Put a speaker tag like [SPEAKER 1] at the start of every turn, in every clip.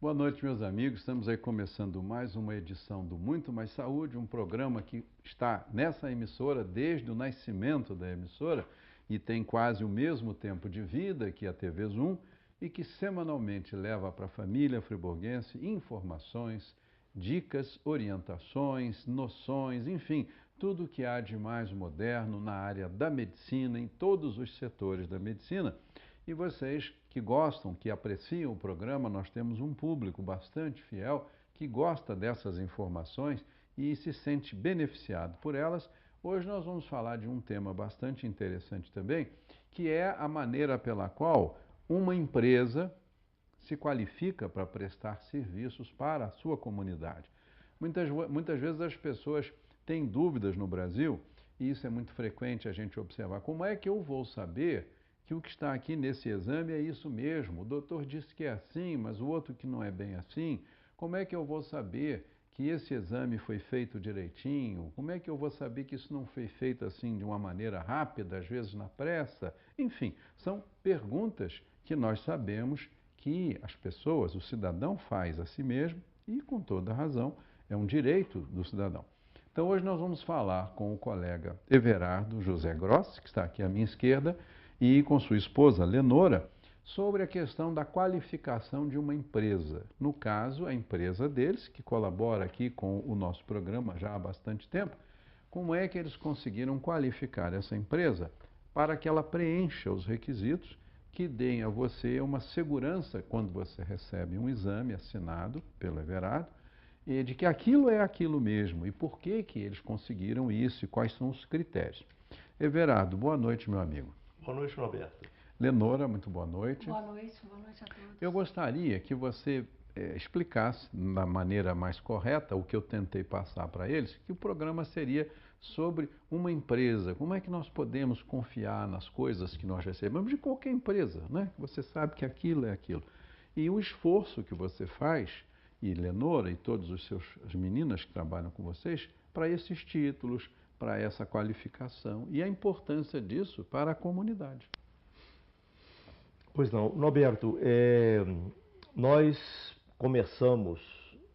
[SPEAKER 1] Boa noite, meus amigos. Estamos aí começando mais uma edição do Muito Mais Saúde, um programa que está nessa emissora desde o nascimento da emissora e tem quase o mesmo tempo de vida que a TV Zoom e que semanalmente leva para a família friburguense informações, dicas, orientações, noções, enfim, tudo o que há de mais moderno na área da medicina, em todos os setores da medicina. E vocês que gostam, que apreciam o programa, nós temos um público bastante fiel que gosta dessas informações e se sente beneficiado por elas. Hoje nós vamos falar de um tema bastante interessante também, que é a maneira pela qual uma empresa se qualifica para prestar serviços para a sua comunidade. Muitas vezes as pessoas têm dúvidas no Brasil, e isso é muito frequente a gente observar. Como é que eu vou saber que o que está aqui nesse exame é isso mesmo? O doutor disse que é assim, mas o outro que não é bem assim. Como é que eu vou saber que esse exame foi feito direitinho? Como é que eu vou saber que isso não foi feito assim de uma maneira rápida, às vezes na pressa? Enfim, são perguntas que nós sabemos que as pessoas, o cidadão faz a si mesmo e com toda razão, é um direito do cidadão. Então hoje nós vamos falar com o colega Everardo José Grossi, que está aqui à minha esquerda, e com sua esposa Lenora, sobre a questão da qualificação de uma empresa. No caso, a empresa deles, que colabora aqui com o nosso programa já há bastante tempo, como é que eles conseguiram qualificar essa empresa para que ela preencha os requisitos que deem a você uma segurança quando você recebe um exame assinado pelo Everardo, e de que aquilo é aquilo mesmo e por que que eles conseguiram isso e quais são os critérios. Everardo, boa noite, meu amigo.
[SPEAKER 2] Boa noite, Roberto.
[SPEAKER 1] Lenora, muito boa noite.
[SPEAKER 3] Boa noite a todos.
[SPEAKER 1] Eu gostaria que você explicasse da maneira mais correta o que eu tentei passar para eles, que o programa seria sobre uma empresa. Como é que nós podemos confiar nas coisas que nós recebemos de qualquer empresa, né? Você sabe que aquilo é aquilo. E o esforço que você faz, e Lenora e todas as meninas que trabalham com vocês, para esses títulos, para essa qualificação e a importância disso para a comunidade.
[SPEAKER 2] Pois não, Roberto, nós começamos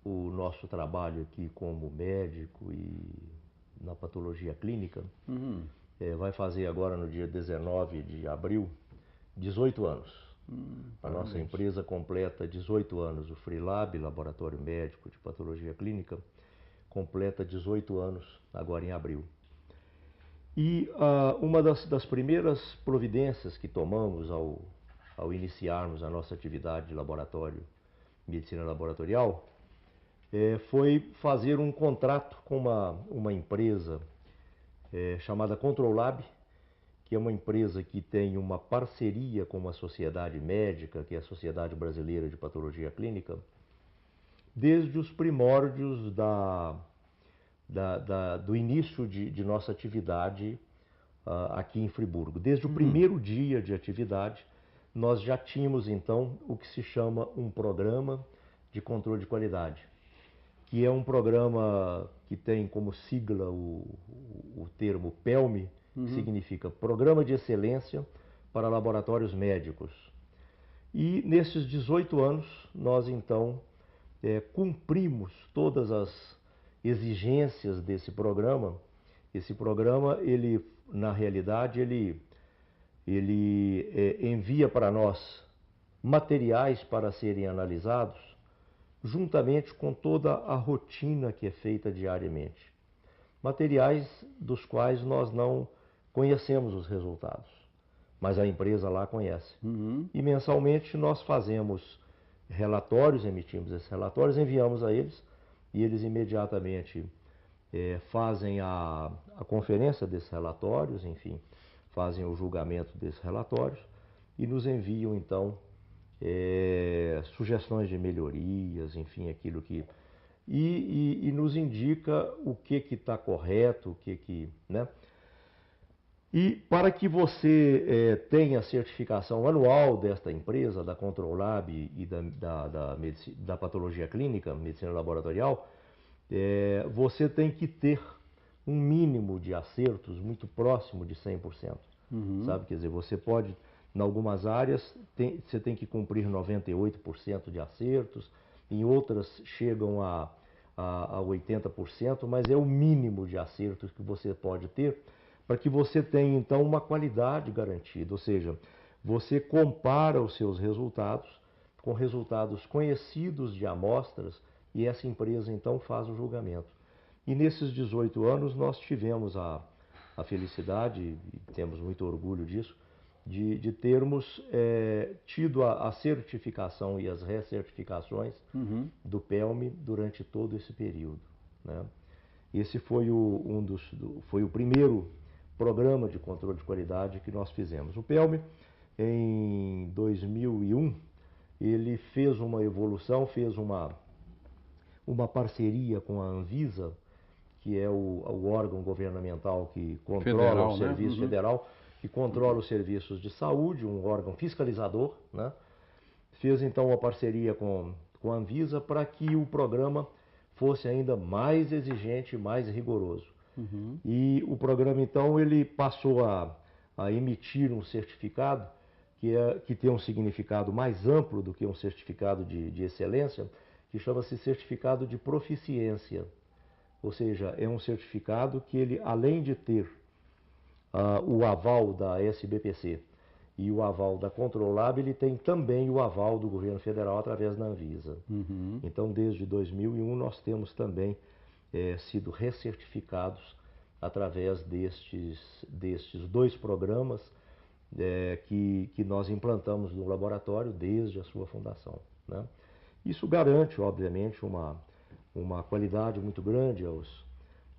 [SPEAKER 2] o nosso trabalho aqui como médico e na patologia clínica, vai fazer agora no dia 19 de abril, 18 anos. A nossa empresa completa 18 anos, o Freelab, Laboratório Médico de Patologia Clínica, completa 18 anos agora em abril. E uma das primeiras providências que tomamos ao iniciarmos a nossa atividade de laboratório, medicina laboratorial, foi fazer um contrato com uma empresa chamada Controlab, que é uma empresa que tem uma parceria com uma sociedade médica, que é a Sociedade Brasileira de Patologia Clínica, desde os primórdios do início de nossa atividade aqui em Friburgo. Desde o primeiro dia de atividade, nós já tínhamos então o que se chama um programa de controle de qualidade, que é um programa que tem como sigla o termo PELME, que significa Programa de Excelência para Laboratórios Médicos. E nesses 18 anos, nós então cumprimos todas as exigências desse programa. Esse programa, ele, na realidade, ele envia para nós materiais para serem analisados, juntamente com toda a rotina que é feita diariamente. Materiais dos quais nós não conhecemos os resultados, mas a empresa lá conhece. E mensalmente nós fazemos relatórios, emitimos esses relatórios, enviamos a eles, e eles imediatamente fazem a conferência desses relatórios, enfim, fazem o julgamento desses relatórios e nos enviam então sugestões de melhorias, enfim, aquilo que... E nos indica o que está correto, né? E para que você tenha a certificação anual desta empresa, da Controlab e da patologia clínica, medicina laboratorial, você tem que ter um mínimo de acertos muito próximo de 100%. Sabe? Quer dizer, você pode, em algumas áreas, você tem que cumprir 98% de acertos, em outras chegam a 80%, mas é o mínimo de acertos que você pode ter para que você tenha então uma qualidade garantida, ou seja, você compara os seus resultados com resultados conhecidos de amostras e essa empresa então faz o julgamento. E nesses 18 anos nós tivemos a felicidade, e temos muito orgulho disso, de termos tido a certificação e as recertificações do PELM durante todo esse período, né? Esse foi foi o primeiro programa de controle de qualidade que nós fizemos. O PELM, em 2001, ele fez uma evolução, fez uma parceria com a Anvisa, que é o órgão governamental que controla
[SPEAKER 1] federal,
[SPEAKER 2] o serviço
[SPEAKER 1] né?
[SPEAKER 2] federal, que controla os serviços de saúde, um órgão fiscalizador, né? Fez então uma parceria com a Anvisa para que o programa fosse ainda mais exigente, mais rigoroso. E o programa então ele passou a emitir um certificado que tem um significado mais amplo do que um certificado de excelência, que chama-se certificado de proficiência. Ou seja, é um certificado que ele, além de ter o aval da SBPC e o aval da Controlab, ele tem também o aval do governo federal através da Anvisa. Então, desde 2001, nós temos também sido recertificados através destes dois programas que nós implantamos no laboratório desde a sua fundação, né? Isso garante, obviamente, uma qualidade muito grande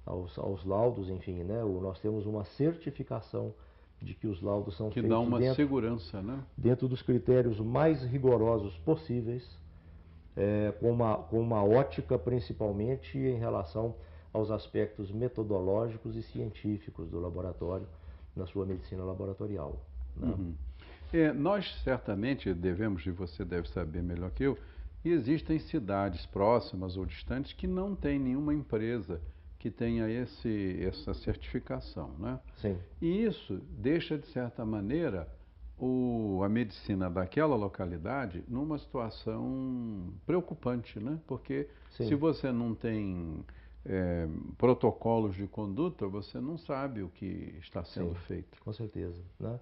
[SPEAKER 2] aos laudos, enfim, né? Nós temos uma certificação de que os laudos são
[SPEAKER 1] Que
[SPEAKER 2] feitos
[SPEAKER 1] dá uma segurança, né?
[SPEAKER 2] dentro dos critérios mais rigorosos possíveis, com uma ótica principalmente em relação aos aspectos metodológicos e científicos do laboratório na sua medicina laboratorial, né?
[SPEAKER 1] Nós certamente devemos, e você deve saber melhor que eu, e existem cidades próximas ou distantes que não tem nenhuma empresa que tenha essa certificação, né?
[SPEAKER 2] Sim.
[SPEAKER 1] E isso deixa, de certa maneira, a medicina daquela localidade numa situação preocupante, né? Porque
[SPEAKER 2] Sim.
[SPEAKER 1] se você não tem protocolos de conduta, você não sabe o que está sendo feito.
[SPEAKER 2] Com certeza, né?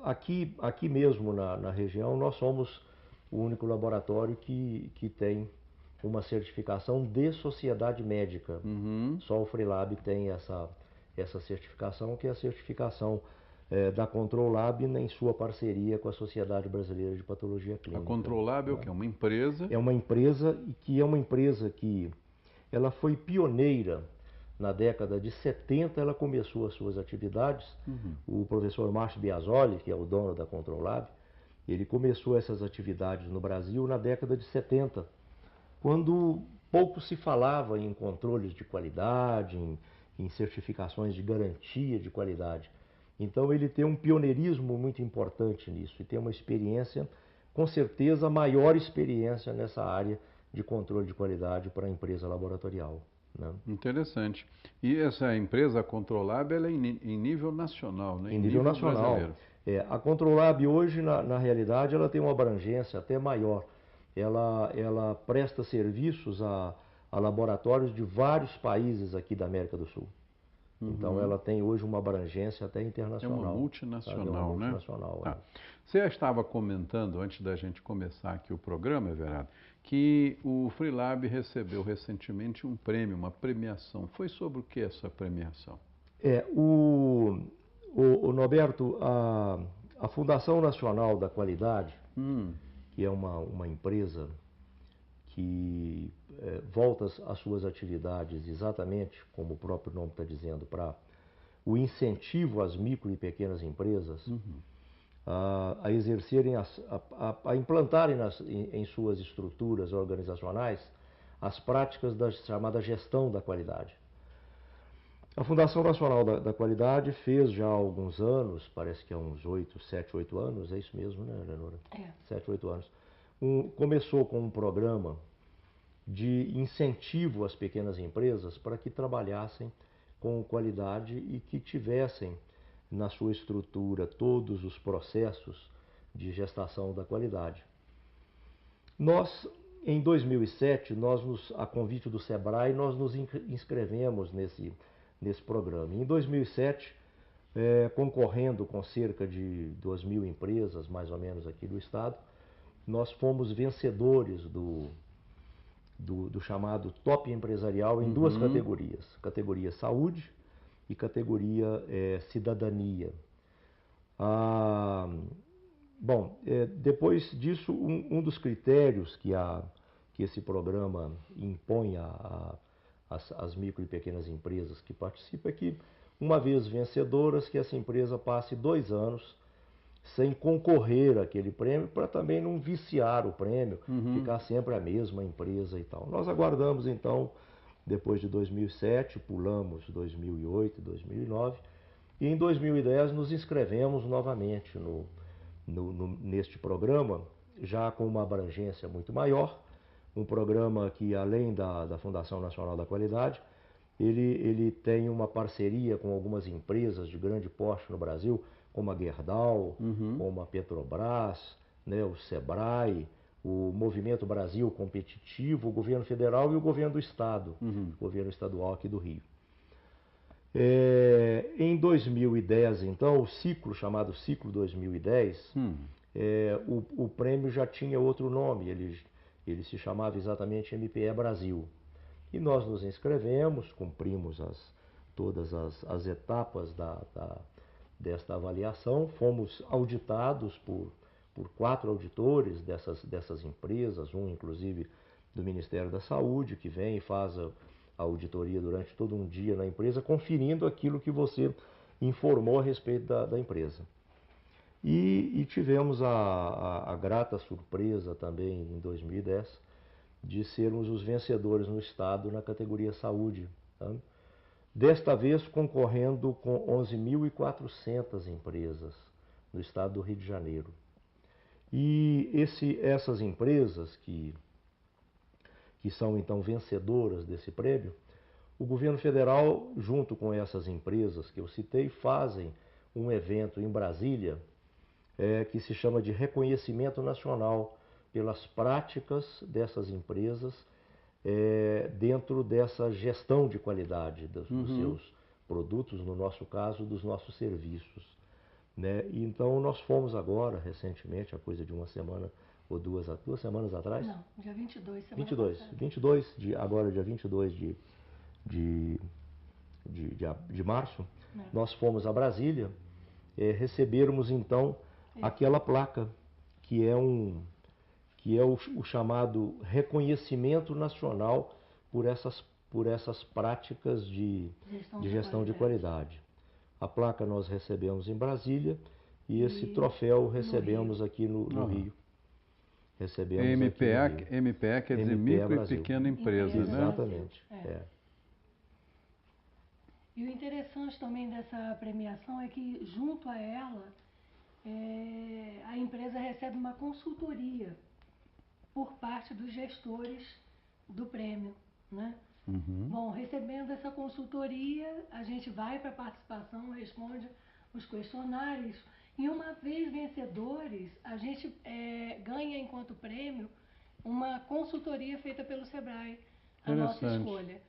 [SPEAKER 2] Aqui mesmo na região, nós somos o único laboratório que tem uma certificação de sociedade médica. Só o Freelab tem essa certificação, que é a certificação da Controlab em sua parceria com a Sociedade Brasileira de Patologia Clínica.
[SPEAKER 1] A Controlab é o quê? Uma empresa?
[SPEAKER 2] É uma empresa que ela foi pioneira. Na década de 70 ela começou as suas atividades. O professor Márcio Biasoli, que é o dono da Controlab, ele começou essas atividades no Brasil na década de 70, quando pouco se falava em controles de qualidade, em certificações de garantia de qualidade. Então ele tem um pioneirismo muito importante nisso e tem uma experiência, com certeza, a maior experiência nessa área de controle de qualidade para a empresa laboratorial, né?
[SPEAKER 1] Interessante. E essa empresa, a Controlab, ela é em nível nacional, né?
[SPEAKER 2] Em nível nacional.
[SPEAKER 1] Brasileiro.
[SPEAKER 2] A Controlab hoje, na realidade, ela tem uma abrangência até maior. Ela presta serviços a laboratórios de vários países aqui da América do Sul. Então ela tem hoje uma abrangência até internacional.
[SPEAKER 1] É uma multinacional,
[SPEAKER 2] sabe? É uma
[SPEAKER 1] né?
[SPEAKER 2] multinacional,
[SPEAKER 1] Tá. Você estava comentando, antes da gente começar aqui o programa, Everardo, que o Freelab recebeu recentemente um prêmio, uma premiação. Foi sobre o que essa premiação?
[SPEAKER 2] O Norberto, a Fundação Nacional da Qualidade, que é uma empresa que volta as suas atividades exatamente, como o próprio nome está dizendo, para o incentivo às micro e pequenas empresas a exercerem, a implantarem em suas estruturas organizacionais as práticas da chamada gestão da qualidade. A Fundação Nacional da Qualidade fez já há alguns anos, parece que há uns 7, 8 anos, é isso mesmo, né, Leonora? 7, 8 anos. Começou com um programa de incentivo às pequenas empresas para que trabalhassem com qualidade e que tivessem na sua estrutura todos os processos de gestação da qualidade. Nós, Em 2007, a convite do SEBRAE, nós nos inscrevemos nesse programa. Em 2007, concorrendo com cerca de 2.000 empresas, mais ou menos, aqui do estado, nós fomos vencedores do chamado Top Empresarial em duas categorias. Categoria Saúde e categoria Cidadania. Depois disso, um dos critérios que esse programa impõe às micro e pequenas empresas que participam é que, uma vez vencedoras, que essa empresa passe 2 anos sem concorrer àquele prêmio, para também não viciar o prêmio, ficar sempre a mesma empresa e tal. Nós aguardamos, então, depois de 2007, pulamos 2008, 2009, e em 2010 nos inscrevemos novamente neste programa, já com uma abrangência muito maior, um programa que, além da Fundação Nacional da Qualidade, ele tem uma parceria com algumas empresas de grande porte no Brasil, como a Gerdau, como a Petrobras, né, o SEBRAE, o Movimento Brasil Competitivo, o governo federal e o governo do estado, o governo estadual aqui do Rio. Em 2010, então, o ciclo chamado Ciclo 2010, o prêmio já tinha outro nome, ele se chamava exatamente MPE Brasil. E nós nos inscrevemos, cumprimos todas as etapas desta avaliação, fomos auditados por 4 auditores dessas empresas, um inclusive do Ministério da Saúde, que vem e faz a auditoria durante todo um dia na empresa, conferindo aquilo que você informou a respeito da empresa. E tivemos a grata surpresa também em 2010 de sermos os vencedores no estado na categoria Saúde. Tá? Desta vez concorrendo com 11.400 empresas no estado do Rio de Janeiro. E essas empresas que são então vencedoras desse prêmio, o governo federal, junto com essas empresas que eu citei, fazem um evento em Brasília que se chama de Reconhecimento Nacional pelas práticas dessas empresas dentro dessa gestão de qualidade dos seus produtos, no nosso caso, dos nossos serviços. Né? Então, nós fomos agora, recentemente, há coisa de uma semana ou 2 semanas atrás?
[SPEAKER 3] Não, dia 22, semana
[SPEAKER 2] 22,
[SPEAKER 3] passada.
[SPEAKER 2] 22 agora dia 22 de março, nós fomos a Brasília recebermos, então, aquela placa, que é o chamado reconhecimento nacional por essas práticas de gestão de qualidade. A placa nós recebemos em Brasília e esse troféu recebemos aqui no Rio. Recebemos
[SPEAKER 1] MPE quer dizer micro e pequena empresa, né?
[SPEAKER 2] Exatamente.
[SPEAKER 3] E o interessante também dessa premiação é que, junto a ela, a empresa recebe uma consultoria por parte dos gestores do prêmio, né? Bom, recebendo essa consultoria, a gente vai para a participação, responde os questionários e, uma vez vencedores, a gente ganha enquanto prêmio uma consultoria feita pelo SEBRAE, a nossa escolha.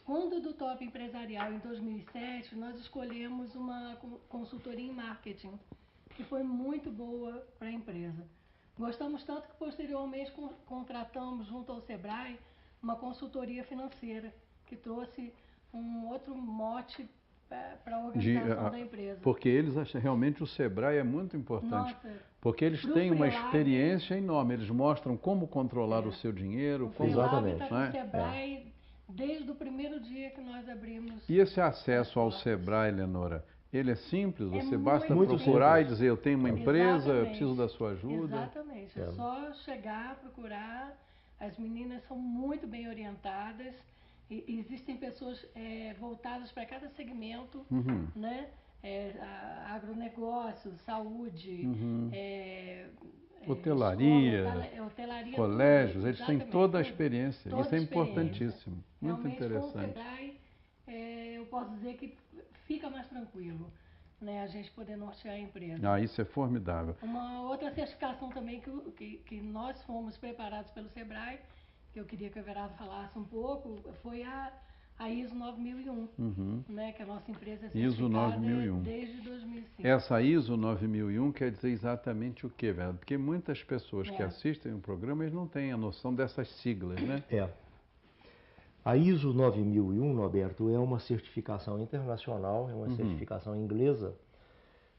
[SPEAKER 3] Quando do Top Empresarial, em 2007, nós escolhemos uma consultoria em marketing, que foi muito boa para a empresa. Gostamos tanto que, posteriormente, contratamos junto ao SEBRAE uma consultoria financeira, que trouxe um outro mote para a organização da empresa.
[SPEAKER 1] Porque eles acham realmente o SEBRAE é muito importante.
[SPEAKER 3] Nossa,
[SPEAKER 1] porque eles têm uma experiência enorme, eles mostram como controlar o seu dinheiro.
[SPEAKER 3] O Exatamente. Está no SEBRAE desde o primeiro dia que nós abrimos.
[SPEAKER 1] E esse acesso ao SEBRAE, Leonora, ele é simples? Você basta procurar e dizer, eu tenho uma empresa, eu preciso da sua ajuda?
[SPEAKER 3] Exatamente, é só chegar, procurar. As meninas são muito bem orientadas. Existem pessoas voltadas para cada segmento, né? Agronegócio, saúde,
[SPEAKER 1] hotelaria, colégios, eles têm toda a experiência. Isso é importantíssimo, muito interessante.
[SPEAKER 3] Com o SEBRAE, eu posso dizer que fica mais tranquilo, né, a gente poder nortear a empresa.
[SPEAKER 1] Isso é formidável.
[SPEAKER 3] Uma outra certificação também que nós fomos preparados pelo SEBRAE que eu queria que o Everardo falasse um pouco, foi a ISO 9001, né, que a nossa empresa é
[SPEAKER 1] ISO
[SPEAKER 3] certificada
[SPEAKER 1] 9001.
[SPEAKER 3] desde 2005.
[SPEAKER 1] Essa ISO 9001 quer dizer exatamente o quê, velho? Porque muitas pessoas que assistem o programa, eles não têm a noção dessas siglas, né?
[SPEAKER 2] A ISO 9001, Norberto, é uma certificação internacional, é uma certificação inglesa.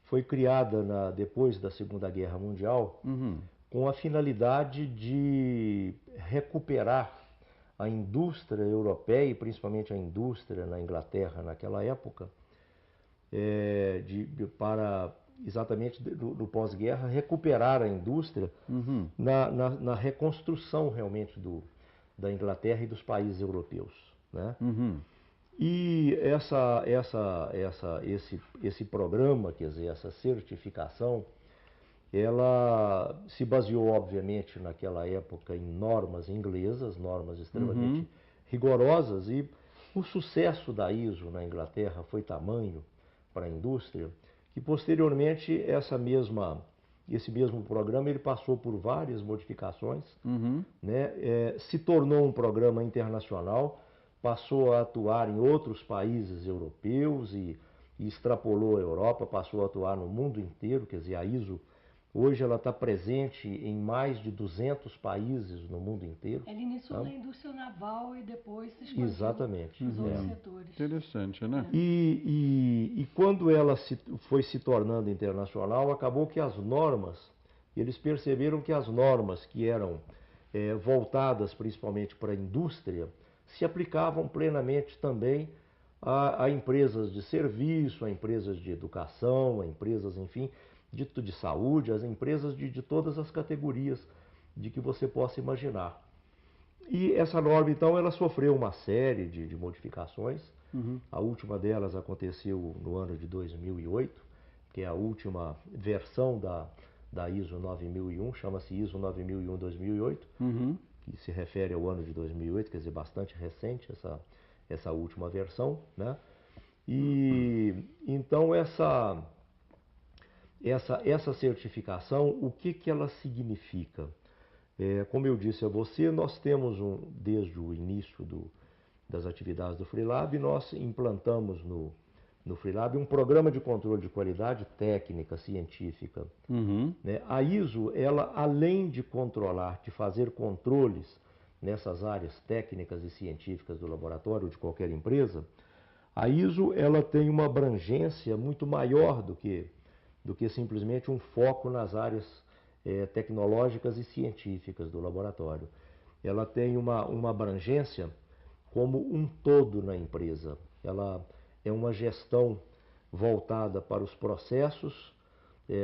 [SPEAKER 2] Foi criada depois da Segunda Guerra Mundial com a finalidade de recuperar a indústria europeia, e principalmente a indústria na Inglaterra naquela época, para exatamente no pós-guerra recuperar a indústria na reconstrução realmente da Inglaterra e dos países europeus, né? E esse programa, quer dizer, essa certificação, ela se baseou, obviamente, naquela época em normas inglesas, normas extremamente rigorosas, e o sucesso da ISO na Inglaterra foi tamanho para a indústria que, posteriormente, esse mesmo programa ele passou por várias modificações, né? Se tornou um programa internacional, passou a atuar em outros países europeus e extrapolou a Europa, passou a atuar no mundo inteiro, quer dizer, a ISO hoje ela está presente em mais de 200 países no mundo inteiro.
[SPEAKER 3] Ela iniciou na indústria naval e depois se expandiu
[SPEAKER 2] exatamente
[SPEAKER 3] nos outros setores.
[SPEAKER 1] Interessante, né?
[SPEAKER 2] E quando ela foi se tornando internacional, acabou que as normas, eles perceberam que as normas que eram voltadas principalmente para a indústria, se aplicavam plenamente também a empresas de serviço, a empresas de educação, a empresas, enfim, de saúde, as empresas de todas as categorias de que você possa imaginar. E essa norma, então, ela sofreu uma série de modificações. A última delas aconteceu no ano de 2008, que é a última versão da ISO 9001, chama-se ISO 9001-2008, que se refere ao ano de 2008, quer dizer, bastante recente essa última versão, né? E então essa certificação, o que ela significa? Como eu disse a você, nós temos desde o início das atividades do Freelab, nós implantamos no Freelab um programa de controle de qualidade técnica, científica. Né? A ISO, ela além de controlar, de fazer controles nessas áreas técnicas e científicas do laboratório de qualquer empresa, a ISO ela tem uma abrangência muito maior do que simplesmente um foco nas áreas tecnológicas e científicas do laboratório. Ela tem uma abrangência como um todo na empresa. Ela é uma gestão voltada para os processos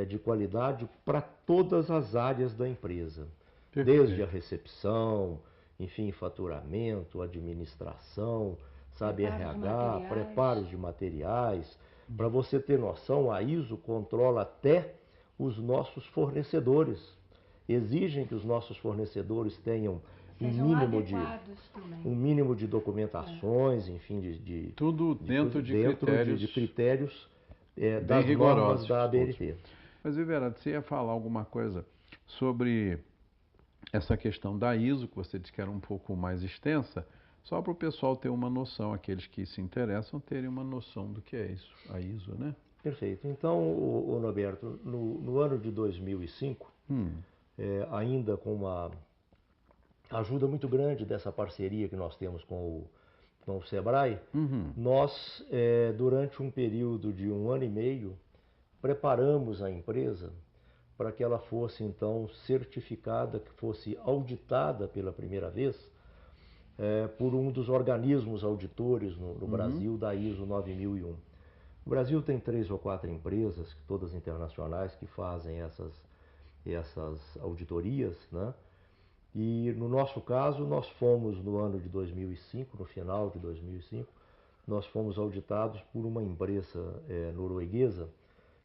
[SPEAKER 2] de qualidade para todas as áreas da empresa. Perfeito. Desde a recepção, enfim, faturamento, administração, RH, preparos de materiais. Para você ter noção, a ISO controla até os nossos fornecedores. Exigem que os nossos fornecedores tenham um mínimo de documentações, enfim,
[SPEAKER 1] tudo dentro de
[SPEAKER 2] critérios das normas da ABNT.
[SPEAKER 1] Mas, Everardo, você ia falar alguma coisa sobre essa questão da ISO, que você disse que era um pouco mais extensa, só para o pessoal ter uma noção, aqueles que se interessam terem uma noção do que é isso, a ISO, né?
[SPEAKER 2] Perfeito. Então, Norberto, no ano de 2005, ainda com uma ajuda muito grande dessa parceria que nós temos com o Sebrae, nós, durante um período de 1 ano e meio, preparamos a empresa para que ela fosse, então, certificada, que fosse auditada pela primeira vez por um dos organismos auditores no Brasil da ISO 9001. O Brasil tem 3 ou 4 empresas, todas internacionais, que fazem essas auditorias, né? E no nosso caso, nós fomos no ano de 2005, no final de 2005, nós fomos auditados por uma empresa norueguesa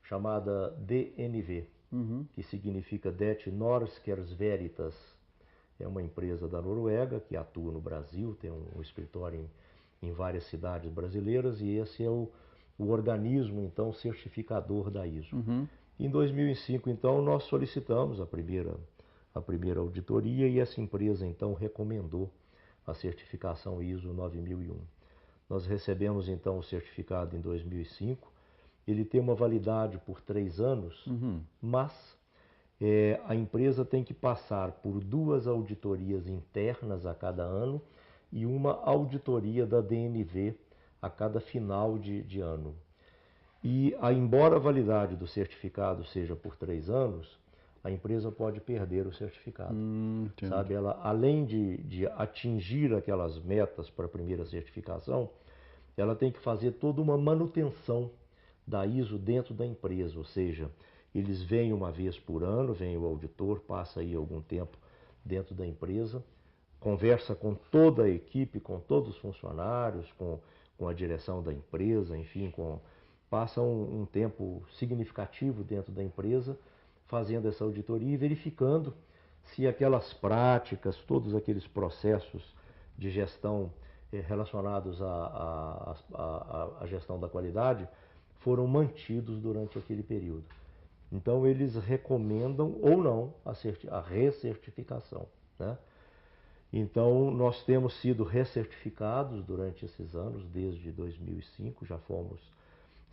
[SPEAKER 2] chamada DNV, que significa Det Norskers Veritas. É uma empresa da Noruega que atua no Brasil, tem um escritório em várias cidades brasileiras, e esse é o organismo, então, certificador da ISO. Em 2005, então, nós solicitamos a a primeira auditoria e essa empresa então recomendou a certificação ISO 9001. Nós recebemos então o certificado em 2005, ele tem uma validade por 3 anos, mas a empresa tem que passar por 2 auditorias internas a cada ano e uma auditoria da DNV a cada final de ano. E, embora a validade do certificado seja por 3 anos, a empresa pode perder o certificado. Sabe? Ela, além de atingir aquelas metas para a primeira certificação, ela tem que fazer toda uma manutenção da ISO dentro da empresa, ou seja, eles vêm uma vez por ano, vem o auditor, passa aí algum tempo dentro da empresa, conversa com toda a equipe, com todos os funcionários, com a direção da empresa, enfim, passa um tempo significativo dentro da empresa, fazendo essa auditoria e verificando se aquelas práticas, todos aqueles processos de gestão relacionados à gestão da qualidade foram mantidos durante aquele período. Então, eles recomendam ou não a recertificação, né? Então, nós temos sido recertificados durante esses anos, desde 2005, já fomos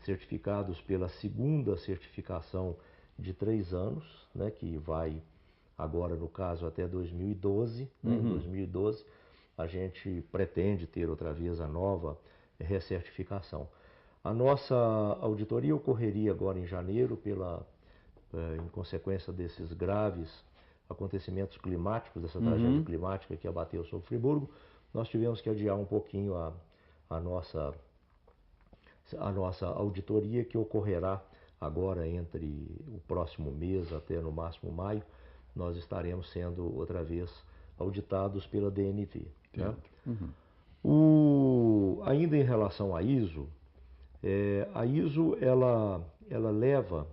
[SPEAKER 2] certificados pela segunda certificação de 3 anos, né, que vai agora, no caso, até 2012. Né? Em 2012, a gente pretende ter outra vez a nova recertificação. A nossa auditoria ocorreria agora em janeiro, em consequência desses graves acontecimentos climáticos, dessa tragédia climática que abateu sobre Friburgo. Nós tivemos que adiar um pouquinho a nossa auditoria, que ocorrerá agora entre o próximo mês até no máximo maio. Nós estaremos sendo outra vez auditados pela DNV. Né? Ainda em relação à ISO, a ISO ela leva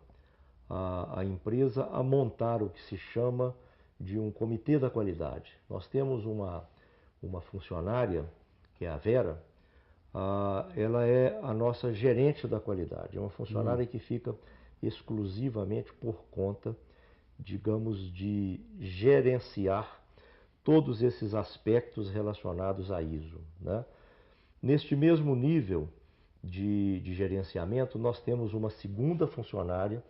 [SPEAKER 2] a empresa a montar o que se chama de um comitê da qualidade. Nós temos uma funcionária, que é a Vera. Ela é a nossa gerente da qualidade. É uma funcionária que fica exclusivamente por conta, digamos, de gerenciar todos esses aspectos relacionados à ISO. Né? Neste mesmo nível de gerenciamento, nós temos uma segunda funcionária,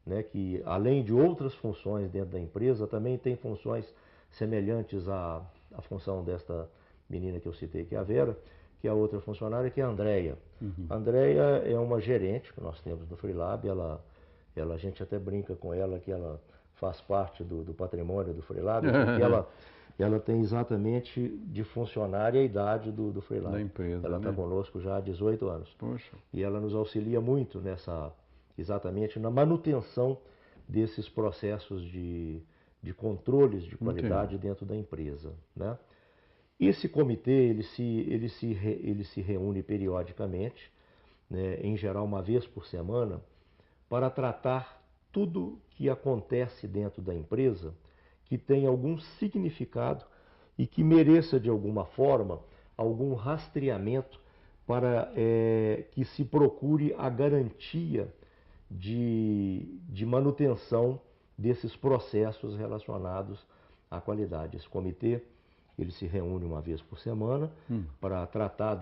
[SPEAKER 2] né, que, além de outras funções dentro da empresa, também tem funções semelhantes à função desta menina que eu citei, que é a Vera, que é a outra funcionária, que é a Andréia. A Andréia é uma gerente que nós temos no Freelab. A gente até brinca com ela que ela faz parte do patrimônio do Freelab, porque ela tem exatamente de funcionária a idade do Freelab.
[SPEAKER 1] Da empresa,
[SPEAKER 2] ela está conosco já há 18 anos.
[SPEAKER 1] Poxa.
[SPEAKER 2] E ela nos auxilia muito exatamente na manutenção desses processos de controles de qualidade dentro da empresa. Né? Esse comitê ele se reúne periodicamente, né, em geral uma vez por semana, para tratar tudo que acontece dentro da empresa que tem algum significado e que mereça de alguma forma algum rastreamento para que se procure a garantia de manutenção desses processos relacionados à qualidade. Esse comitê ele se reúne uma vez por semana para tratar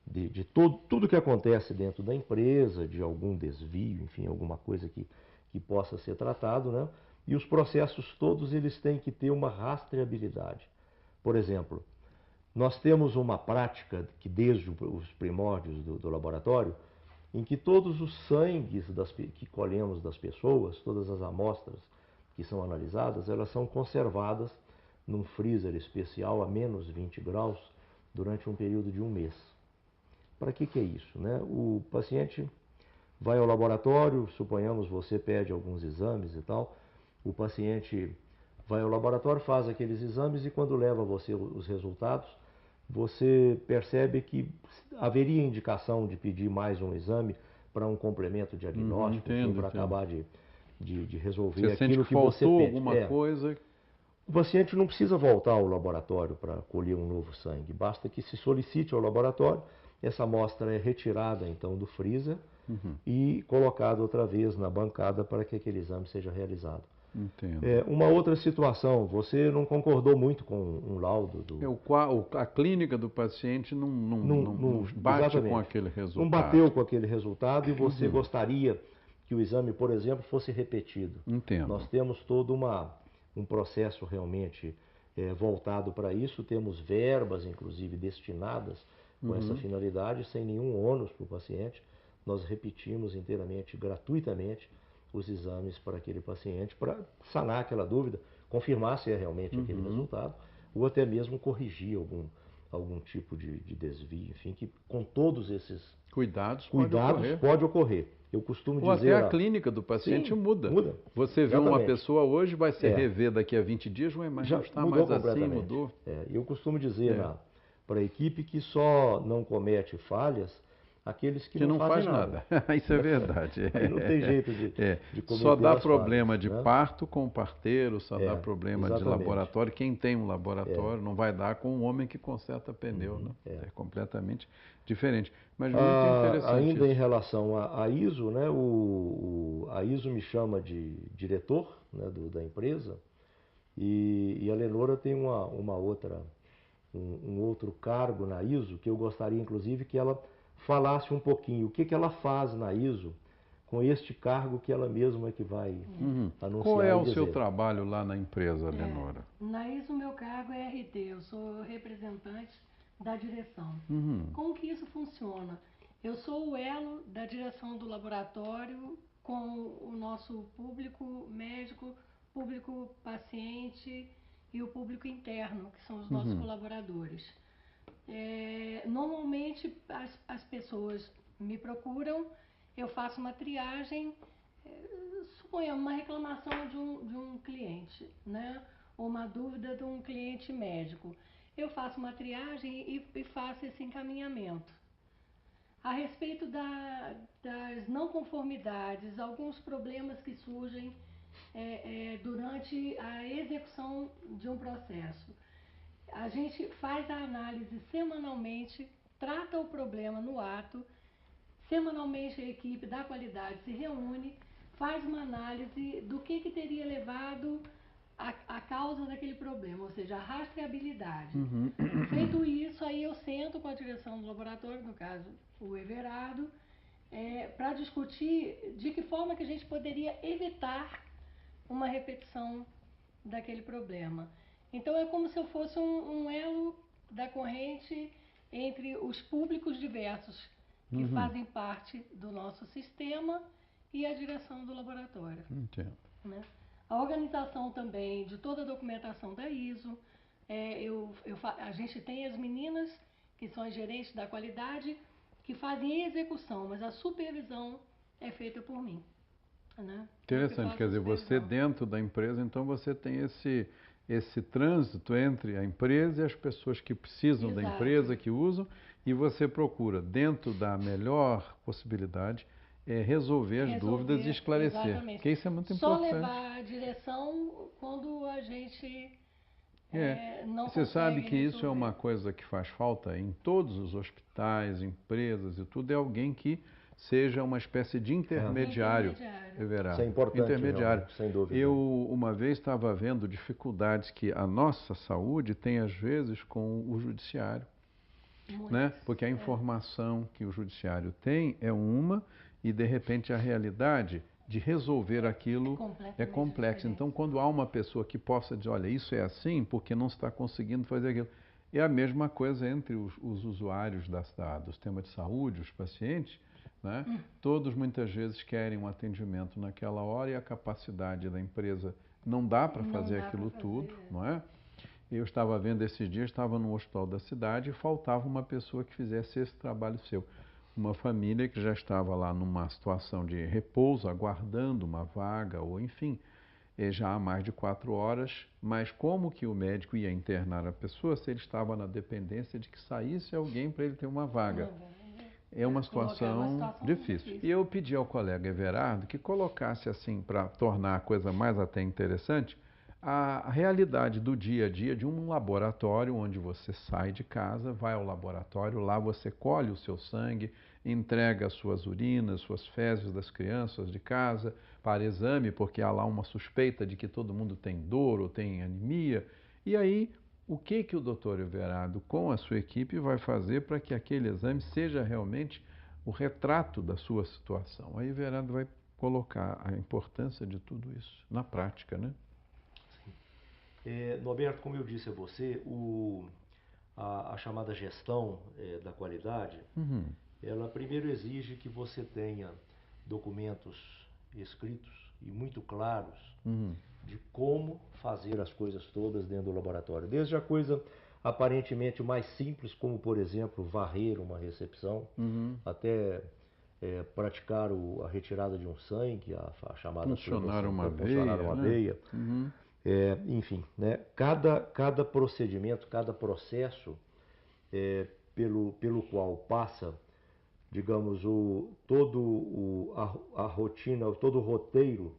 [SPEAKER 2] de tudo que acontece dentro da empresa, de algum desvio, enfim, alguma coisa que possa ser tratado, né? E os processos todos eles têm que ter uma rastreabilidade. Por exemplo, nós temos uma prática que desde os primórdios do laboratório, em que todos os sangues que colhemos das pessoas, todas as amostras que são analisadas, elas são conservadas num freezer especial a menos 20 graus durante um período de 1 mês. Para que é isso? Né? O paciente vai ao laboratório, suponhamos você pede alguns exames e tal, o paciente vai ao laboratório, faz aqueles exames e quando leva a você os resultados, você percebe que haveria indicação de pedir mais um exame para um complemento diagnóstico, para acabar de resolver
[SPEAKER 1] você
[SPEAKER 2] aquilo que você pede.
[SPEAKER 1] Alguma coisa...
[SPEAKER 2] O paciente não precisa voltar ao laboratório para colher um novo sangue, basta que se solicite ao laboratório, essa amostra é retirada então do freezer e colocada outra vez na bancada para que aquele exame seja realizado.
[SPEAKER 1] Entendo.
[SPEAKER 2] Uma outra situação, você não concordou muito com um laudo do...
[SPEAKER 1] A clínica do paciente não bate
[SPEAKER 2] exatamente,
[SPEAKER 1] com aquele resultado.
[SPEAKER 2] não bateu com aquele resultado e você gostaria que o exame, por exemplo, fosse repetido.
[SPEAKER 1] Entendo.
[SPEAKER 2] Nós temos todo um processo realmente voltado para isso, temos verbas, inclusive, destinadas com essa finalidade, sem nenhum ônus para o paciente. Nós repetimos inteiramente, gratuitamente, os exames para aquele paciente, para sanar aquela dúvida, confirmar se é realmente aquele resultado, ou até mesmo corrigir algum tipo de desvio, enfim, que com todos esses
[SPEAKER 1] cuidados
[SPEAKER 2] pode ocorrer. Eu costumo
[SPEAKER 1] ou
[SPEAKER 2] dizer...
[SPEAKER 1] até a clínica do paciente muda. Você vê
[SPEAKER 2] Exatamente.
[SPEAKER 1] uma pessoa hoje, vai se rever daqui a 20 dias, mas já não está mais assim, mudou.
[SPEAKER 2] Eu costumo dizer para a equipe que só não comete falhas aqueles que não fazem nada.
[SPEAKER 1] Isso é verdade.
[SPEAKER 2] Aí não tem jeito de cometer
[SPEAKER 1] só dá
[SPEAKER 2] as
[SPEAKER 1] problema
[SPEAKER 2] falhas,
[SPEAKER 1] de
[SPEAKER 2] né?
[SPEAKER 1] parto com o parteiro, só dá problema
[SPEAKER 2] exatamente.
[SPEAKER 1] de laboratório. Quem tem um laboratório não vai dar com um homem que conserta pneu. Né? É completamente diferente. Mas muito interessante
[SPEAKER 2] ainda
[SPEAKER 1] isso.
[SPEAKER 2] em relação à ISO, né, a ISO me chama de diretor, né, da empresa, e a Lenora tem um outro cargo na ISO que eu gostaria, inclusive, que ela falasse um pouquinho o que ela faz na ISO com este cargo que ela mesma é que vai anunciar.
[SPEAKER 1] Qual é
[SPEAKER 2] e
[SPEAKER 1] o
[SPEAKER 2] dizer.
[SPEAKER 1] seu trabalho lá na empresa, Lenora?
[SPEAKER 3] Na ISO, meu cargo é RT, eu sou representante da direção. Como que isso funciona? Eu sou o elo da direção do laboratório com o nosso público médico, público paciente e o público interno, que são os nossos colaboradores. Normalmente as pessoas me procuram, eu faço uma triagem, suponhamos uma reclamação de um cliente, né? Ou uma dúvida de um cliente médico. Eu faço uma triagem e faço esse encaminhamento. A respeito das não conformidades, alguns problemas que surgem durante a execução de um processo. A gente faz a análise semanalmente, trata o problema no ato, semanalmente a equipe da qualidade se reúne, faz uma análise do que teria levado a causa daquele problema, ou seja, a rastreabilidade. Feito isso, aí eu sento com a direção do laboratório, no caso o Everardo, para discutir de que forma que a gente poderia evitar uma repetição daquele problema. Então é como se eu fosse um elo da corrente entre os públicos diversos que fazem parte do nosso sistema e a direção do laboratório.
[SPEAKER 1] Entendo.
[SPEAKER 3] Né? A organização também de toda a documentação da ISO, a gente tem as meninas que são as gerentes da qualidade que fazem a execução, mas a supervisão é feita por mim. Né?
[SPEAKER 1] Interessante, quer dizer, você dentro da empresa, então você tem esse trânsito entre a empresa e as pessoas que precisam da empresa, que usam, e você procura, dentro da melhor possibilidade, resolver as dúvidas e esclarecer.
[SPEAKER 3] Exatamente.
[SPEAKER 1] Porque isso é muito importante.
[SPEAKER 3] Só levar a direção quando a gente não
[SPEAKER 1] Você sabe que isso é
[SPEAKER 3] resolver.
[SPEAKER 1] uma coisa que faz falta em todos os hospitais, empresas e tudo, é alguém que seja uma espécie de intermediário.
[SPEAKER 2] Isso é importante,
[SPEAKER 1] intermediário.
[SPEAKER 2] Sem dúvida.
[SPEAKER 1] Eu, uma vez, estava vendo dificuldades que a nossa saúde tem, às vezes, com o judiciário. Né? Porque a informação que o judiciário tem é uma e, de repente, a realidade de resolver aquilo é complexa. Então, quando há uma pessoa que possa dizer, olha, isso é assim porque não está conseguindo fazer aquilo. É a mesma coisa entre os usuários do sistema de saúde, os pacientes, né? Todos muitas vezes querem um atendimento naquela hora e a capacidade da empresa não dá para fazer aquilo tudo, não é? Eu estava vendo esses dias, estava no hospital da cidade e faltava uma pessoa que fizesse esse trabalho seu. Uma família que já estava lá numa situação de repouso, aguardando uma vaga, ou enfim, já há mais de 4 horas, mas como que o médico ia internar a pessoa se ele estava na dependência de que saísse alguém para ele ter uma vaga? É uma situação difícil. E eu pedi ao colega Everardo que colocasse assim, para tornar a coisa mais até interessante, a realidade do dia a dia de um laboratório onde você sai de casa, vai ao laboratório, lá você colhe o seu sangue, entrega suas urinas, suas fezes das crianças de casa para exame, porque há lá uma suspeita de que todo mundo tem dor ou tem anemia. E aí, o que o doutor Everardo, com a sua equipe, vai fazer para que aquele exame seja realmente o retrato da sua situação? Aí Everardo vai colocar a importância de tudo isso na prática, né?
[SPEAKER 2] Norberto, como eu disse a você, a chamada gestão da qualidade, ela primeiro exige que você tenha documentos escritos e muito claros de como fazer as coisas todas dentro do laboratório. Desde a coisa aparentemente mais simples, como por exemplo varrer uma recepção, até praticar a retirada de um sangue, a chamada
[SPEAKER 1] funcionar uma
[SPEAKER 2] veia, enfim, né? Cada procedimento, cada processo pelo qual passa, digamos, a rotina, todo o roteiro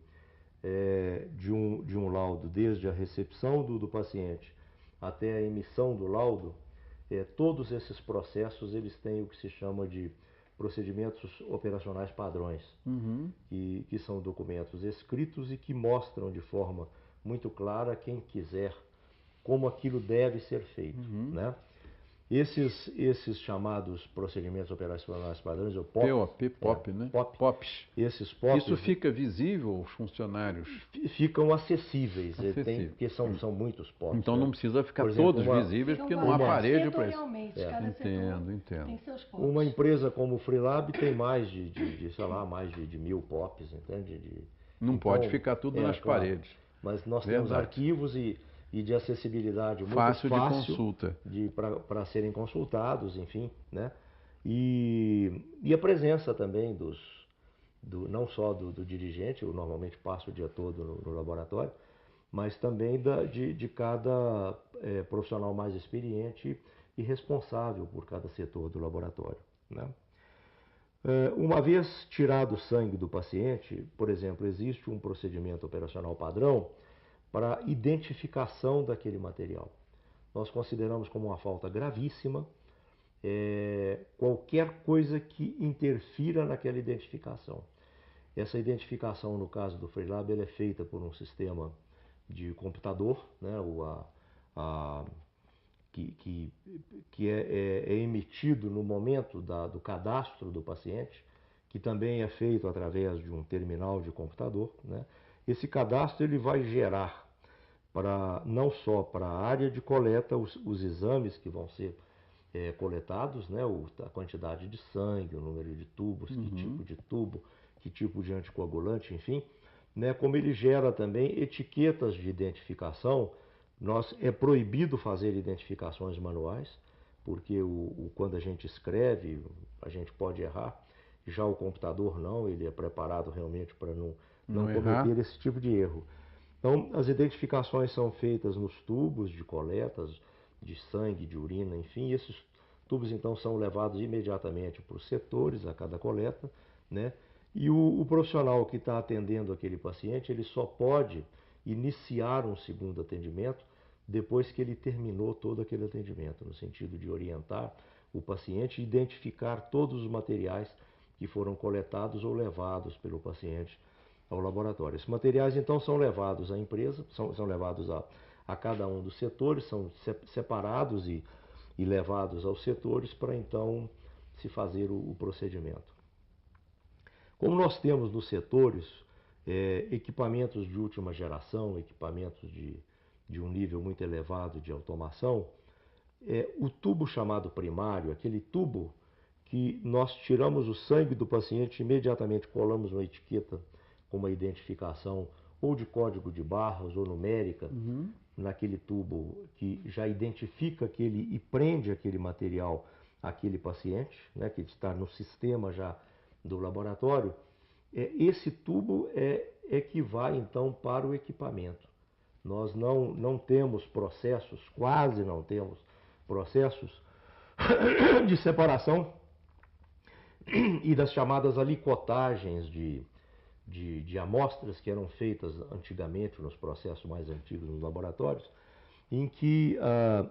[SPEAKER 2] de um laudo, desde a recepção do paciente até a emissão do laudo, todos esses processos eles têm o que se chama de procedimentos operacionais padrões, que são documentos escritos e que mostram de forma muito clara a quem quiser como aquilo deve ser feito, né? Esses chamados procedimentos operacionais padrões, o
[SPEAKER 1] POP, né?
[SPEAKER 2] POPs. Esses POPs,
[SPEAKER 1] isso fica visível aos funcionários?
[SPEAKER 2] Ficam acessíveis, porque são muitos POPs.
[SPEAKER 1] Então
[SPEAKER 2] né?
[SPEAKER 1] não precisa ficar
[SPEAKER 2] exemplo,
[SPEAKER 1] todos visíveis, porque não há parede para isso.
[SPEAKER 3] Entendo.
[SPEAKER 1] Tem
[SPEAKER 3] seus POPs.
[SPEAKER 2] Uma empresa como o Freelab tem mais de 1000 POPs, entende?
[SPEAKER 1] Não então, pode ficar tudo nas paredes.
[SPEAKER 2] Mas nós temos arquivos e de acessibilidade muito
[SPEAKER 1] fácil de consulta
[SPEAKER 2] para serem consultados, enfim, né? E a presença também não só do dirigente, eu normalmente passo o dia todo no laboratório, mas também de cada profissional mais experiente e responsável por cada setor do laboratório, né? Uma vez tirado o sangue do paciente, por exemplo, existe um procedimento operacional padrão para identificação daquele material. Nós consideramos como uma falta gravíssima qualquer coisa que interfira naquela identificação. Essa identificação, no caso do Freelab, ela é feita por um sistema de computador, né, que é emitido no momento do cadastro do paciente, que também é feito através de um terminal de computador, né? Esse cadastro ele vai gerar não só para a área de coleta os exames que vão ser coletados, né? A quantidade de sangue, o número de tubos, que tipo de tubo, que tipo de anticoagulante, enfim, né? Como ele gera também etiquetas de identificação. É proibido fazer identificações manuais, porque quando a gente escreve, a gente pode errar. Já o computador não, ele é preparado realmente para não cometer esse tipo de erro. Então, as identificações são feitas nos tubos de coletas de sangue, de urina, enfim. Esses tubos, então, são levados imediatamente para os setores, a cada coleta, né? E o profissional que está atendendo aquele paciente, ele só pode iniciar um segundo atendimento depois que ele terminou todo aquele atendimento, no sentido de orientar o paciente e identificar todos os materiais que foram coletados ou levados pelo paciente ao laboratório. Esses materiais, então, são levados à empresa, são levados a cada um dos setores, são separados e levados aos setores para, então, se fazer o procedimento. Como nós temos nos setores equipamentos de última geração, equipamentos de um nível muito elevado de automação, o tubo chamado primário, aquele tubo que nós tiramos o sangue do paciente e imediatamente colamos uma etiqueta com uma identificação ou de código de barras ou numérica, naquele tubo que já identifica e prende aquele material àquele paciente, né, que está no sistema já do laboratório. Esse tubo é que vai então para o equipamento. Nós não temos processos, quase não temos processos de separação e das chamadas alicotagens de amostras que eram feitas antigamente nos processos mais antigos nos laboratórios, em que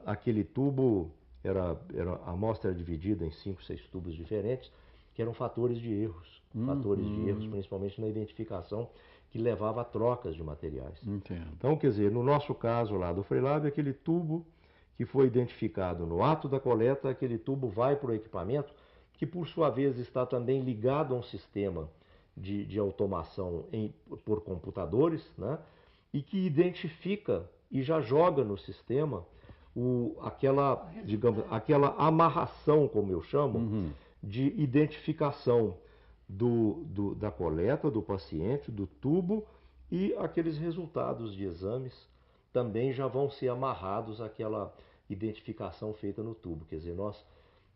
[SPEAKER 2] aquele tubo a amostra era dividida em 5, 6 tubos diferentes que eram fatores de erros, principalmente na identificação, que levava a trocas de materiais.
[SPEAKER 1] Entendo.
[SPEAKER 2] Então, quer dizer, no nosso caso lá do Freilab, aquele tubo que foi identificado no ato da coleta, aquele tubo vai para o equipamento, que por sua vez está também ligado a um sistema de automação por computadores, né? E que identifica e já joga no sistema aquela amarração, como eu chamo, de identificação da coleta do paciente, do tubo, e aqueles resultados de exames também já vão ser amarrados àquela identificação feita no tubo. Quer dizer, nós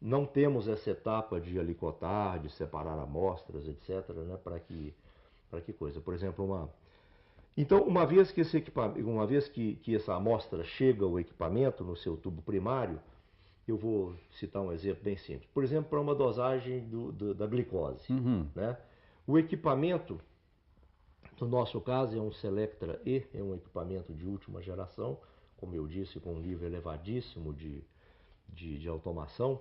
[SPEAKER 2] não temos essa etapa de alicotar, de separar amostras, etc., né, para que coisa. Por exemplo, então, uma vez que essa amostra chega ao equipamento no seu tubo primário, eu vou citar um exemplo bem simples. Por exemplo, para uma dosagem da glicose. Né? O equipamento, no nosso caso, é um Selectra E, é um equipamento de última geração, como eu disse, com um nível elevadíssimo de automação.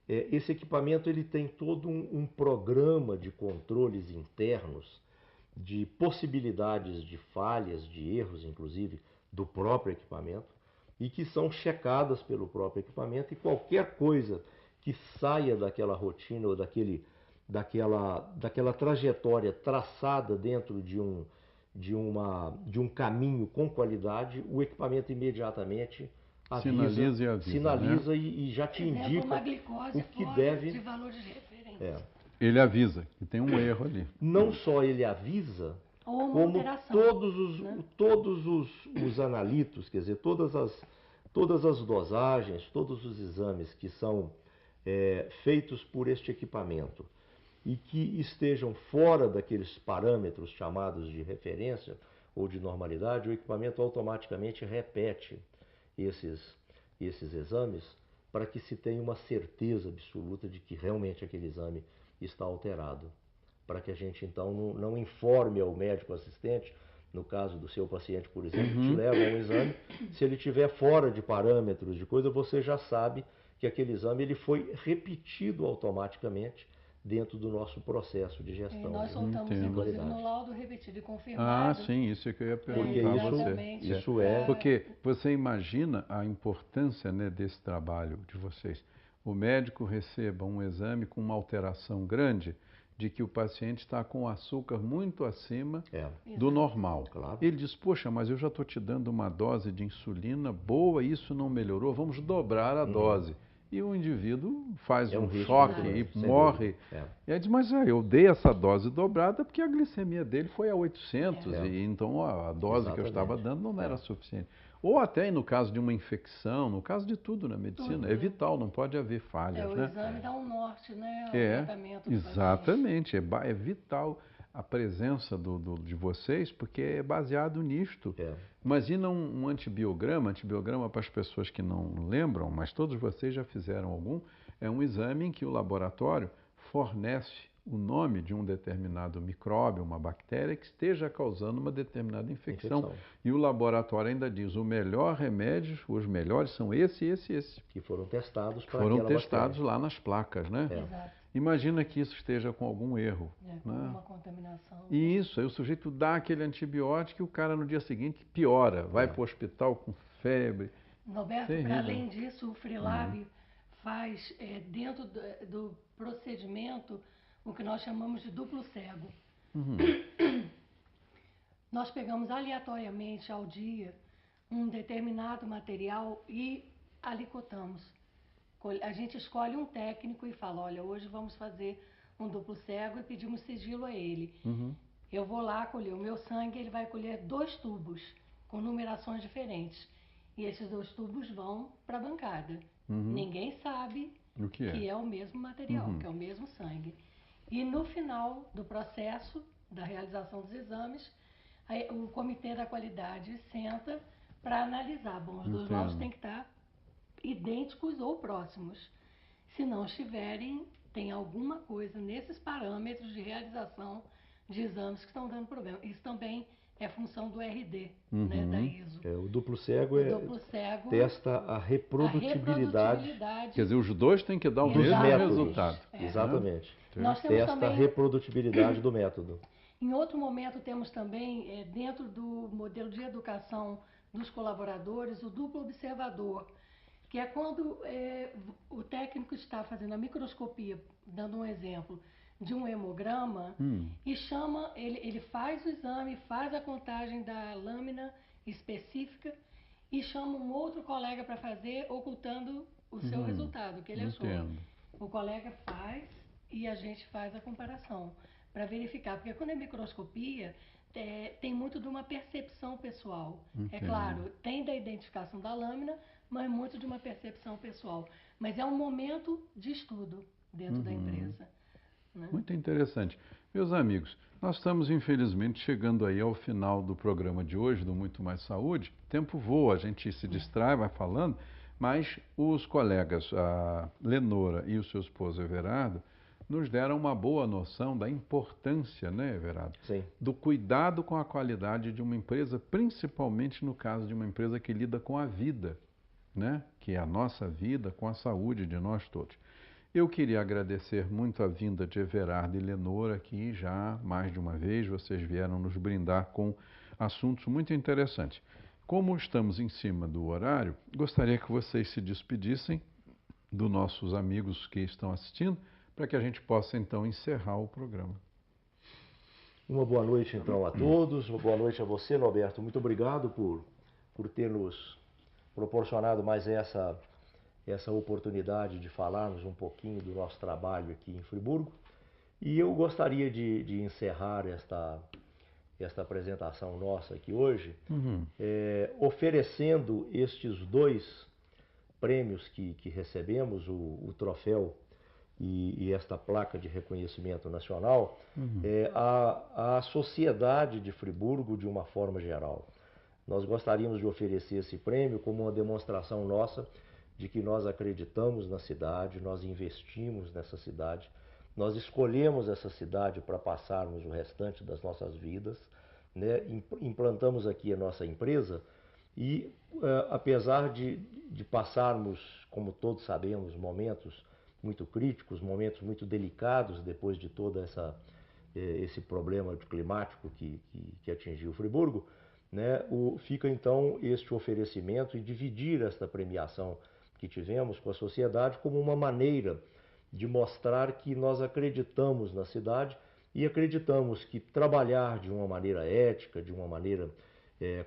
[SPEAKER 2] Esse equipamento ele tem todo um programa de controles internos, de possibilidades de falhas, de erros, inclusive, do próprio equipamento, e que são checadas pelo próprio equipamento, e qualquer coisa que saia daquela rotina ou daquela trajetória traçada dentro de um caminho com qualidade, o equipamento imediatamente sinaliza, né? e já te indica o que deve...
[SPEAKER 3] de valor de referência.
[SPEAKER 1] Ele avisa que tem um erro ali.
[SPEAKER 2] Não só ele avisa, como todos os analitos, quer dizer, todas as dosagens, todos os exames que são feitos por este equipamento e que estejam fora daqueles parâmetros chamados de referência ou de normalidade, o equipamento automaticamente repete esses exames para que se tenha uma certeza absoluta de que realmente aquele exame está alterado. Para que a gente, então, não informe ao médico assistente, no caso do seu paciente, por exemplo, te leva a um exame, se ele estiver fora de parâmetros de coisa, você já sabe que aquele exame ele foi repetido automaticamente dentro do nosso processo de gestão.
[SPEAKER 3] Nós soltamos, inclusive, no laudo repetido e confirmado.
[SPEAKER 1] Ah, sim, isso é que eu ia perguntar a você.
[SPEAKER 2] Isso é...
[SPEAKER 1] Porque você imagina a importância, né, desse trabalho de vocês. O médico receba um exame com uma alteração grande, de que o paciente está com açúcar muito acima do normal.
[SPEAKER 2] Claro.
[SPEAKER 1] Ele diz, poxa, mas eu já estou te dando uma dose de insulina boa, isso não melhorou, vamos dobrar a dose. E o indivíduo faz um choque e morre. E aí diz, mas eu dei essa dose dobrada porque a glicemia dele foi a 800, e então a dose que eu estava dando não era suficiente. Ou até no caso de uma infecção, no caso de tudo na medicina, é vital, não pode haver falhas.
[SPEAKER 3] O exame dá um norte, né, ao tratamento.
[SPEAKER 1] Exatamente, é vital a presença de vocês, porque é baseado nisto. Imagina um antibiograma para as pessoas que não lembram, mas todos vocês já fizeram algum, é um exame em que o laboratório fornece o nome de um determinado micróbio, uma bactéria que esteja causando uma determinada infecção. E o laboratório ainda diz, o melhor remédio, os melhores são esse, esse, esse.
[SPEAKER 2] Que foram testados para
[SPEAKER 1] foram testados lá nas placas, né?
[SPEAKER 3] Exato.
[SPEAKER 1] Imagina que isso esteja com algum erro.
[SPEAKER 3] Com uma contaminação.
[SPEAKER 1] E isso, aí o sujeito dá aquele antibiótico e o cara no dia seguinte piora, vai para o hospital com febre.
[SPEAKER 3] Roberto, para além disso, o Freilab faz, dentro do procedimento, o que nós chamamos de duplo cego. Nós pegamos aleatoriamente ao dia um determinado material e alicotamos. A gente escolhe um técnico e fala, olha, hoje vamos fazer um duplo cego e pedimos sigilo a ele. Eu vou lá colher o meu sangue, ele vai colher 2 tubos com numerações diferentes. E esses 2 tubos vão para a bancada. Ninguém sabe que é o mesmo material, que é o mesmo sangue. E no final do processo da realização dos exames, o comitê da qualidade senta para analisar. Bom, os 2 lotes têm que estar idênticos ou próximos. Se não estiverem, tem alguma coisa nesses parâmetros de realização de exames que estão dando problema. Isso também é função do RD, né, da ISO.
[SPEAKER 2] O duplo cego
[SPEAKER 3] O duplo cego
[SPEAKER 2] testa a reprodutibilidade.
[SPEAKER 1] Quer dizer, os dois têm que dar o
[SPEAKER 2] dos
[SPEAKER 1] mesmo
[SPEAKER 2] métodos.
[SPEAKER 1] resultado.
[SPEAKER 2] Exatamente.
[SPEAKER 3] Nós temos
[SPEAKER 2] Testa a
[SPEAKER 3] também,
[SPEAKER 2] reprodutibilidade do método.
[SPEAKER 3] em outro momento, temos também, dentro do modelo de educação dos colaboradores, o duplo observador, que é quando o técnico está fazendo a microscopia, dando um exemplo, de um hemograma, e chama, ele faz o exame, faz a contagem da lâmina específica e chama um outro colega para fazer, ocultando o seu resultado, o que ele achou.
[SPEAKER 1] Entendo.
[SPEAKER 3] O colega faz e a gente faz a comparação para verificar, porque quando é microscopia, tem muito de uma percepção pessoal. É claro, tem da identificação da lâmina, mas muito de uma percepção pessoal. Mas é um momento de estudo dentro da empresa. Né?
[SPEAKER 1] Muito interessante. Meus amigos, nós estamos infelizmente chegando aí ao final do programa de hoje, do Muito Mais Saúde. O tempo voa, a gente se distrai, vai falando, mas os colegas, a Lenora e o seu esposo Everardo, nos deram uma boa noção da importância, né, Everardo?
[SPEAKER 2] Sim.
[SPEAKER 1] Do cuidado com a qualidade de uma empresa, principalmente no caso de uma empresa que lida com a vida, né? Que é a nossa vida, com a saúde de nós todos. Eu queria agradecer muito a vinda de Everardo e Lenora aqui, já mais de uma vez, vocês vieram nos brindar com assuntos muito interessantes. Como estamos em cima do horário, gostaria que vocês se despedissem dos nossos amigos que estão assistindo, para que a gente possa, então, encerrar o programa.
[SPEAKER 2] Uma boa noite, então, a todos. Uma boa noite a você, Norberto. Muito obrigado por ter nos proporcionado mais essa oportunidade de falarmos um pouquinho do nosso trabalho aqui em Friburgo. E eu gostaria de encerrar esta apresentação nossa aqui hoje, oferecendo estes dois prêmios que recebemos, o troféu e esta placa de reconhecimento nacional, à sociedade de Friburgo de uma forma geral. Nós gostaríamos de oferecer esse prêmio como uma demonstração nossa de que nós acreditamos na cidade, nós investimos nessa cidade, nós escolhemos essa cidade para passarmos o restante das nossas vidas, né? Implantamos aqui a nossa empresa e, apesar de passarmos, como todos sabemos, momentos muito críticos, momentos muito delicados depois de todo esse problema climático que atingiu Friburgo, né? Fica então este oferecimento e dividir esta premiação que tivemos com a sociedade como uma maneira de mostrar que nós acreditamos na cidade e acreditamos que trabalhar de uma maneira ética, de uma maneira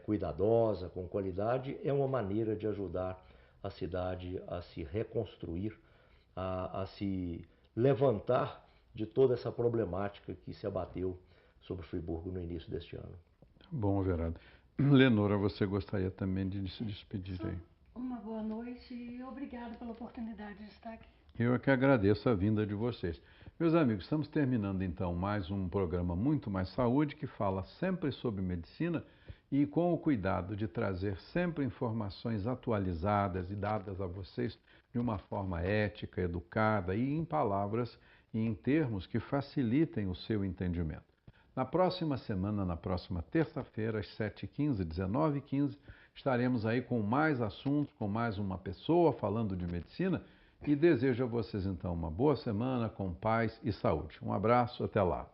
[SPEAKER 2] cuidadosa, com qualidade, é uma maneira de ajudar a cidade a se reconstruir, a se levantar de toda essa problemática que se abateu sobre Friburgo no início deste ano.
[SPEAKER 1] Bom, Everardo. Lenora, você gostaria também de se despedir aí?
[SPEAKER 3] Uma boa noite e obrigado pela oportunidade de estar aqui.
[SPEAKER 1] Eu é que agradeço a vinda de vocês. Meus amigos, estamos terminando então mais um programa Muito Mais Saúde, que fala sempre sobre medicina e com o cuidado de trazer sempre informações atualizadas e dadas a vocês de uma forma ética, educada e em palavras e em termos que facilitem o seu entendimento. Na próxima semana, na próxima terça-feira, às 7h15, 19h15, estaremos aí com mais assuntos, com mais uma pessoa falando de medicina e desejo a vocês então uma boa semana com paz e saúde. Um abraço, até lá.